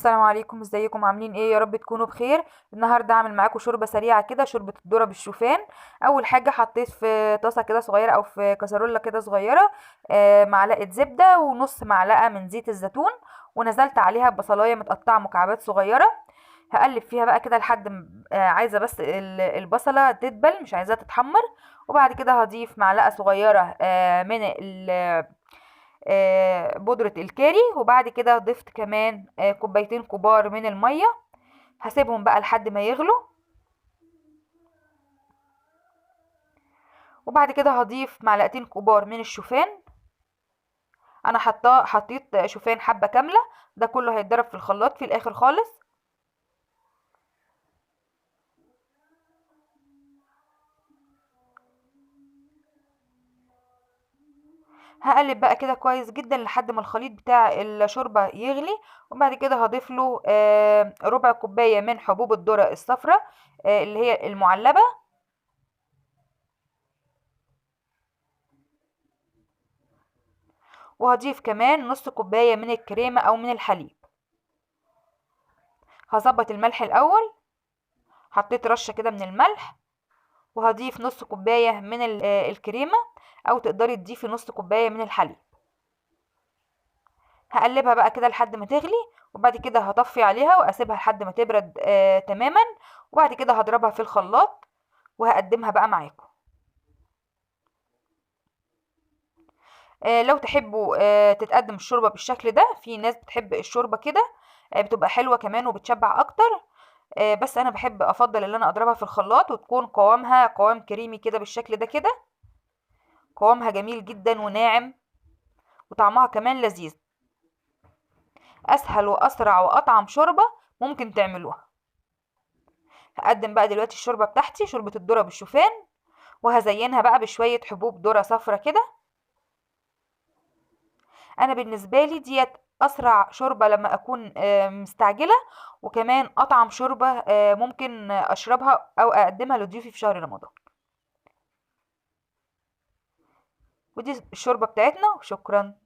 السلام عليكم، ازيكم؟ عاملين ايه؟ يا رب تكونوا بخير. النهارده هعمل معاكم شوربه سريعه كده، شوربه الذره بالشوفان. اول حاجه حطيت في طاسه كده صغيره او في كسرولة كده صغيره معلقه زبده ونص معلقه من زيت الزيتون، ونزلت عليها بصلايه متقطعه مكعبات صغيره. هقلب فيها بقى كده لحد عايزه بس البصله تدبل، مش عايزاها تتحمر. وبعد كده هضيف معلقه صغيره من بودرة الكاري، وبعد كده ضفت كمان كوبايتين كبار من المية. هسيبهم بقى لحد ما يغلوا، وبعد كده هضيف معلقتين كبار من الشوفان. انا حطيت شوفان حبة كاملة، ده كله هيتضرب في الخلاط في الاخر خالص. هقلب بقى كده كويس جدا لحد ما الخليط بتاع الشوربة يغلي، وبعد كده هضيف له ربع كوباية من حبوب الذرة الصفراء اللي هي المعلبة. وهضيف كمان نص كوباية من الكريمة او من الحليب. هظبط الملح الاول، حطيت رشة كده من الملح، وهضيف نص كوباية من الكريمة، او تقدري تضيفي نص كوباية من الحليب. هقلبها بقى كده لحد ما تغلي، وبعد كده هطفي عليها واسيبها لحد ما تبرد تماما. وبعد كده هضربها في الخلاط وهقدمها بقى معاكم. لو تحبوا تتقدم الشوربة بالشكل ده، في ناس بتحب الشوربة كده بتبقى حلوة كمان وبتشبع اكتر. بس انا بحب افضل ان انا اضربها في الخلاط وتكون قوامها قوام كريمي كده بالشكل ده كده. قوامها جميل جدا وناعم، وطعمها كمان لذيذ. اسهل واسرع واطعم شوربة ممكن تعملوها. هقدم بقى دلوقتي الشوربة بتاعتي، شوربة الذرة بالشوفان، وهزينها بقى بشوية حبوب ذرة صفرة كده. انا بالنسبة لي ديت اسرع شوربة لما اكون مستعجلة، وكمان اطعم شوربة ممكن اشربها او اقدمها لضيوفي في شهر رمضان. ودي الشوربة بتاعتنا، وشكرا.